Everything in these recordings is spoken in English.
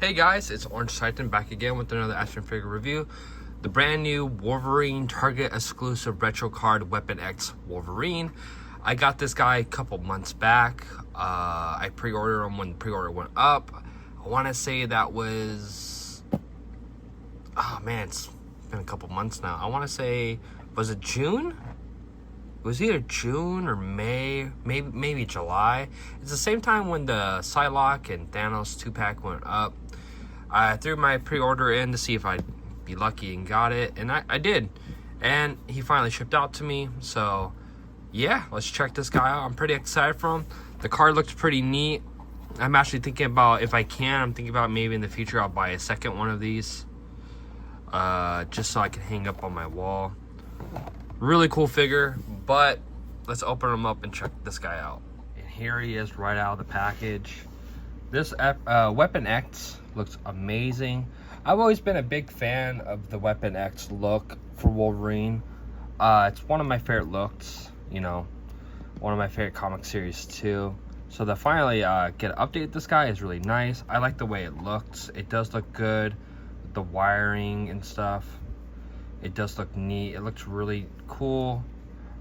Hey guys, it's Orange Titan back again with another action figure review. The brand new Wolverine Target exclusive retro card Weapon X Wolverine. I got this guy a couple months back. I pre-ordered him when the pre-order went up. I want to say that was, oh man, it's been a couple months now. I want to say, was it June? It was either June or May, maybe July. It's the same time when the Psylocke and Thanos 2-pack went up. I threw my pre-order in to see if I'd be lucky and got it, and I did. And he finally shipped out to me, so yeah, let's check this guy out. I'm pretty excited for him. The card looks pretty neat. I'm actually thinking about, if I can, I'm thinking about maybe in the future I'll buy a second one of these. Just so I can hang up on my wall. Really cool figure, but let's open him up and check this guy out. And here he is right out of the package. This Weapon X looks amazing. I've always been a big fan of the Weapon X look for Wolverine. It's one of my favorite looks, you know, one of my favorite comic series too. So to finally get an update this guy is really nice. I like the way it looks. It does look good, the wiring and stuff. It does look neat. It looks really cool,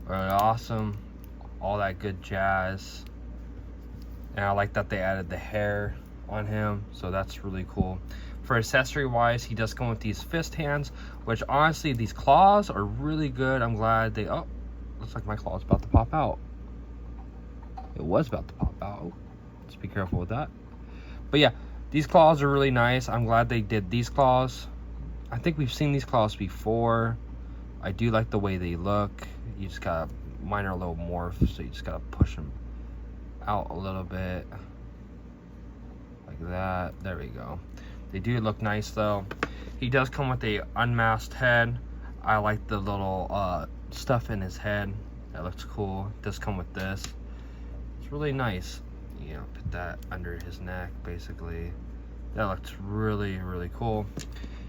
really awesome, all that good jazz. And I like that they added the hair on him, so that's really cool. For accessory wise, he does come with these fist hands, which honestly, these claws are really good. I'm glad they, oh, looks like my claw is about to pop out. It was about to pop out. Let's be careful with that. But yeah, these claws are really nice. I'm glad they did these claws. I think we've seen these claws before. I do like the way they look. You just got a minor little morph, so you just gotta push them out a little bit like that. There we go. They do look nice though. He does come with a unmasked head. I like the little stuff in his head. That looks cool. It does come with this. It's really nice. You know, put that under his neck basically. That looks really, really cool.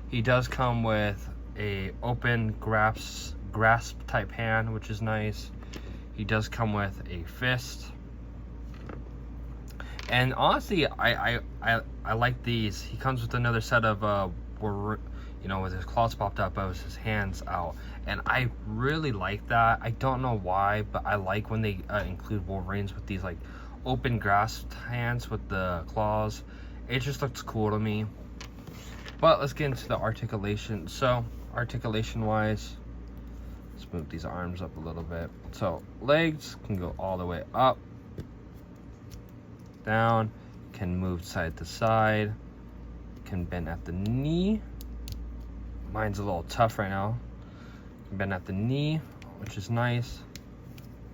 He does come with a open grasp type hand, which is nice. He does come with a fist. And honestly, I like these. He comes with another set of you know, with his claws popped up, but with his hands out, and I really like that. I don't know why, but I like when they include Wolverines with these like open grasped hands with the claws. It just looks cool to me. But let's get into the articulation. So articulation wise, let's move these arms up a little bit. So legs can go all the way up, down, can move side to side, can bend at the knee. Mine's a little tough right now. Can bend at the knee, which is nice.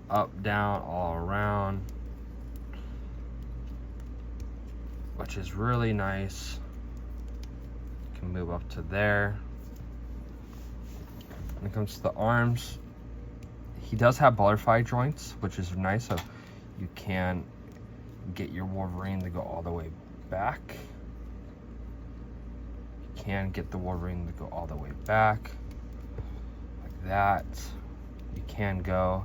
Up, down, all around, which is really nice. Can move up to there. When it comes to the arms, he does have butterfly joints, which is nice, so you can get your Wolverine to go all the way back. You can get the Wolverine to go all the way back like that. You can go,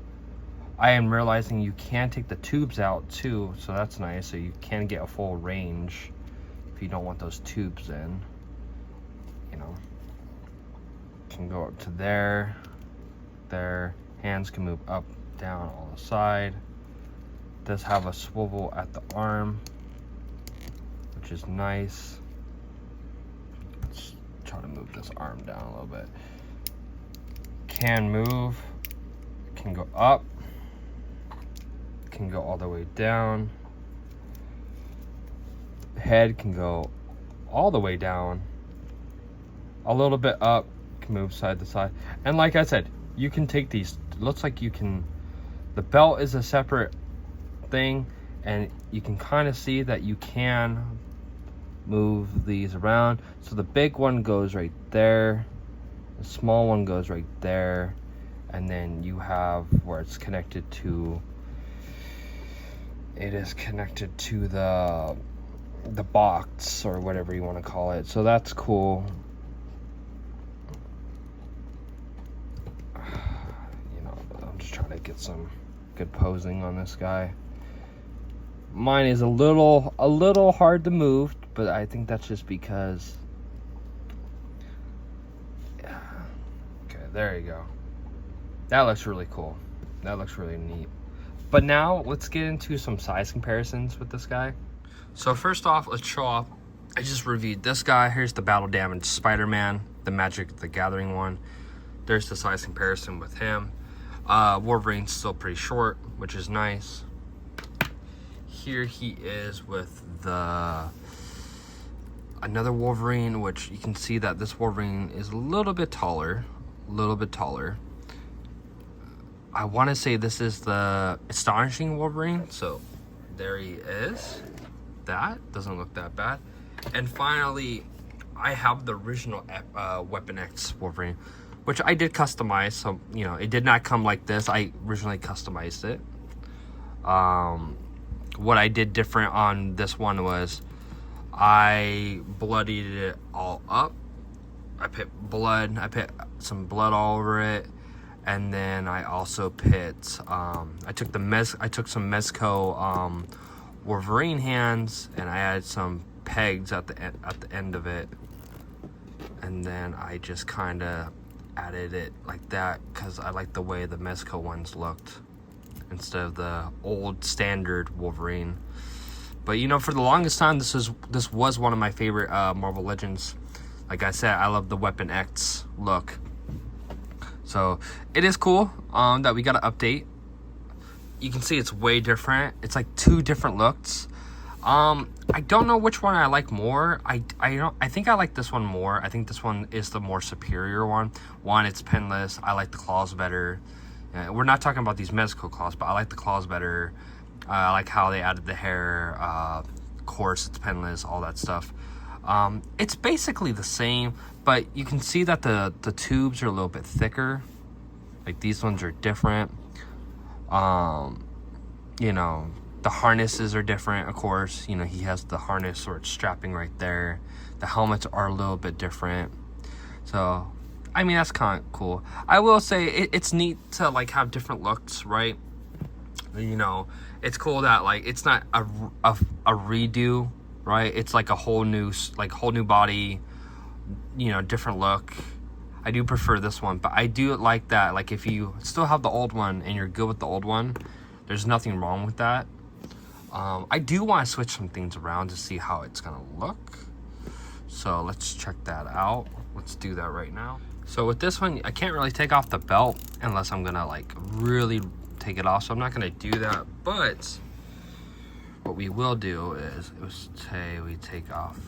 I am realizing you can take the tubes out too, so that's nice. So you can get a full range if you don't want those tubes in. You know, can go up to there. Hands can move up, down, on the side. Does have a swivel at the arm, which is nice. Let's try to move this arm down a little bit. Can move, can go up, can go all the way down. Head can go all the way down, a little bit up, can move side to side. And like I said, you can take these, looks like you can, the belt is a separate thing, and you can kind of see that you can move these around. So the big one goes right there, the small one goes right there, and then you have where it's connected to, it is connected to the box or whatever you want to call it. So that's cool. You know, I'm just trying to get some good posing on this guy. Mine is a little hard to move but I think that's just because, yeah. Okay, there you go. That looks really cool. That looks really neat. But now let's get into some size comparisons with this guy. So first off, let's show off. I just reviewed this guy. Here's the battle damaged Spider-Man, the Magic the Gathering one. There's the size comparison with him. Wolverine's still pretty short, which is nice. Here he is with another Wolverine, which you can see that this Wolverine is a little bit taller. I want to say this is the Astonishing Wolverine. So there he is. That doesn't look that bad. And finally, I have the original Weapon X Wolverine, which I did customize. So, you know, it did not come like this. I originally customized it. What I did different on this one was I bloodied it all up. I put some blood all over it. And then I also put, I took some Mezco Wolverine hands, and I added some pegs at the end of it, and then I just kind of added it like that because I like the way the Mezco ones looked instead of the old standard Wolverine. But you know, for the longest time, this was one of my favorite Marvel Legends. Like I said, I love the Weapon X look. So it is cool that we got an update. You can see it's way different. It's like two different looks. I don't know which one I like more. I think I like this one more. I think this one is the more superior one. One, it's pinless. I like the claws better. We're not talking about these Mezco claws, but I like the claws better. I like how they added the hair. Of course, it's pinless, all that stuff. It's basically the same, but you can see that the tubes are a little bit thicker. Like these ones are different. You know, the harnesses are different, of course. You know, he has the harness sort of strapping right there. The helmets are a little bit different. So, I mean, that's kind of cool. I will say it's neat to like have different looks, right? You know, it's cool that like it's not a redo, right? It's like a whole new body, you know, different look. I do prefer this one, but I do like that. Like if you still have the old one and you're good with the old one, there's nothing wrong with that. I do want to switch some things around to see how it's gonna look. So let's check that out. Let's do that right now. So with this one, I can't really take off the belt unless I'm gonna like really take it off. So I'm not gonna do that, but what we will do is, we take off.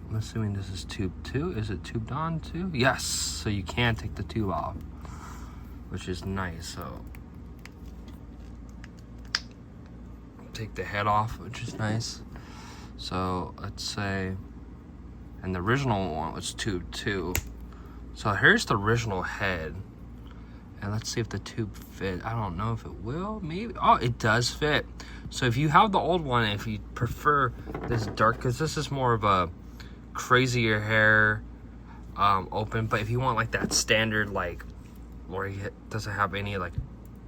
I'm assuming this is tube 2. Is it tubed on too? Yes, so you can take the tube off, which is nice. So take the head off, which is nice. So let's say, and the original one was tube 2. So here's the original head. And let's see if the tube fit. I don't know if it will, maybe. Oh, it does fit. So if you have the old one, if you prefer this dark, because this is more of a crazier hair open, but if you want like that standard, like where he doesn't have any like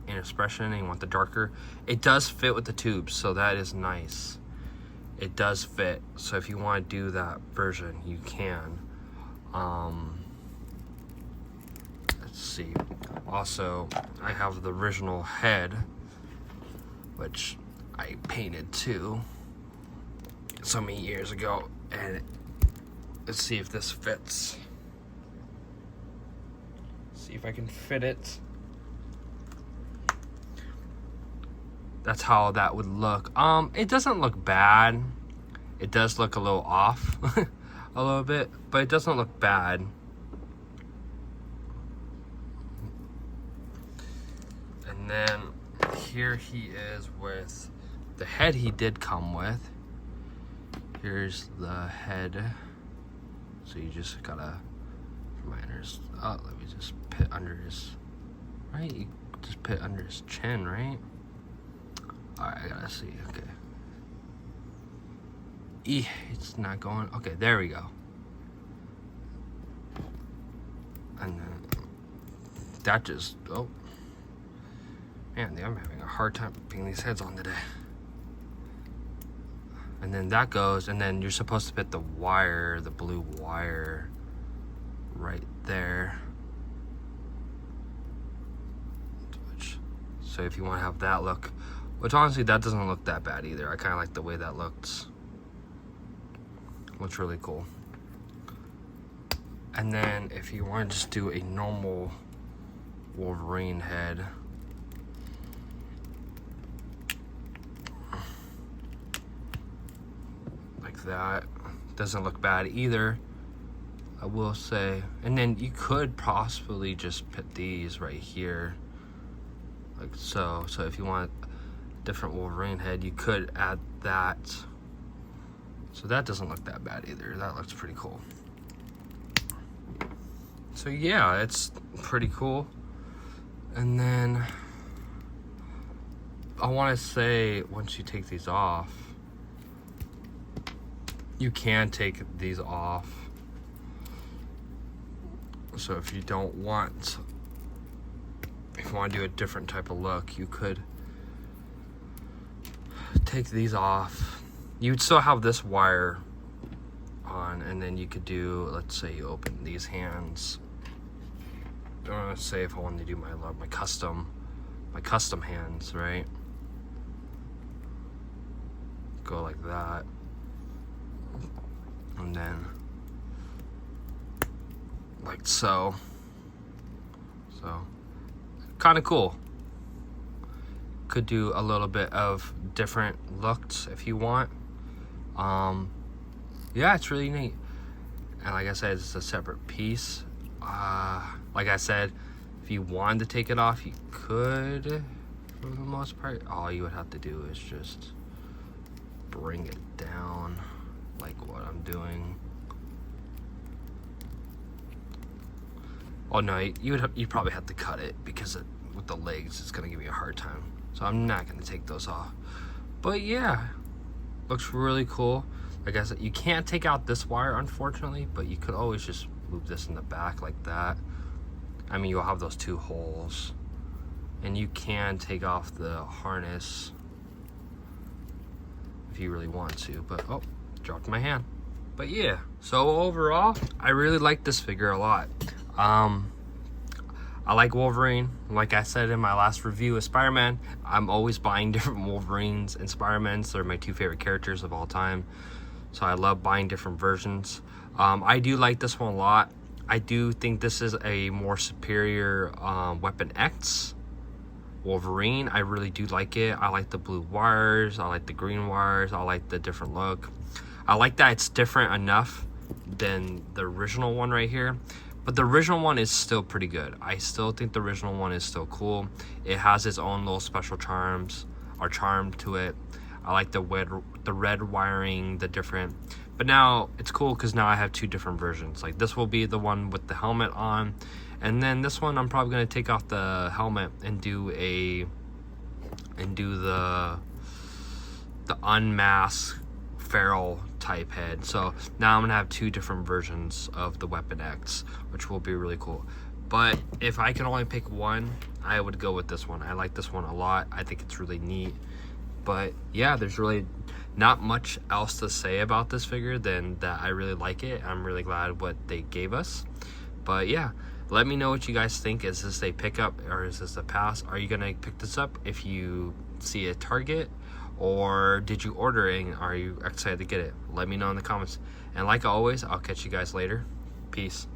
expression and you want the darker, it does fit with the tubes, so that is nice. It does fit, so if you want to do that version, you can. Let's see. Also, I have the original head, which I painted too so many years ago, and let's see if this fits. See if I can fit it. That's how that would look. It doesn't look bad. It does look a little off a little bit, but it doesn't look bad. And then here he is with the head he did come with. Here's the head. So you just gotta, let me just put under his, right? You just put under his chin, right? Alright, I gotta see, okay. It's not going, okay, there we go. And then, that just, oh. Man, I'm having a hard time putting these heads on today. And then that goes, and then you're supposed to put the wire, the blue wire, right there. So if you want to have that look, which honestly that doesn't look that bad either. I kind of like the way that looks. Looks really cool. And then if you want to just do a normal Wolverine head, like that, doesn't look bad either, I will say. And then you could possibly just put these right here, like so. So if you want a different Wolverine head, you could add that. So that doesn't look that bad either. That looks pretty cool. So yeah, it's pretty cool. And then I want to say, once you take these off, you can take these off. So if you don't want, if you want to do a different type of look, you could take these off. You'd still have this wire on, and then you could do, let's say you open these hands. I want to say if I wanted to do my custom hands, right? Go like that, and then like so. So kind of cool. Could do a little bit of different looks if you want. Yeah, it's really neat. And like I said, it's a separate piece. Like I said, if you wanted to take it off, you could, for the most part. All you would have to do is just bring it down like what I'm doing. Oh no, you'd probably have to cut it, because with the legs it's gonna give you a hard time. So I'm not gonna take those off. But yeah, looks really cool. Like I said, you can't take out this wire unfortunately, but you could always just move this in the back like that. I mean, you'll have those two holes, and you can take off the harness if you really want to, but oh, dropped my hand. But yeah, so overall, I really like this figure a lot. I like Wolverine. Like I said in my last review of Spider-Man, I'm always buying different Wolverines and Spider-Mans. They're my two favorite characters of all time. So I love buying different versions. I do like this one a lot. I do think this is a more superior Weapon X Wolverine. I really do like it. I like the blue wires. I like the green wires. I like the different look. I like that it's different enough than the original one right here. But the original one is still pretty good. I still think the original one is still cool. It has its own little special charm to it. I like the red wiring, the different. But now it's cool because now I have two different versions. Like this will be the one with the helmet on, and then this one I'm probably gonna take off the helmet and do the unmasked feral type head. So now I'm gonna have two different versions of the Weapon X, which will be really cool. But if I can only pick one, I would go with this one. I like this one a lot. I think it's really neat. But yeah, there's really not much else to say about this figure than that I really like it. I'm really glad what they gave us. But yeah, let me know what you guys think. Is this a pickup or is this a pass? Are you gonna pick this up if you see a Target? Or did you order it and are you excited to get it? Let me know in the comments. And like always, I'll catch you guys later. Peace.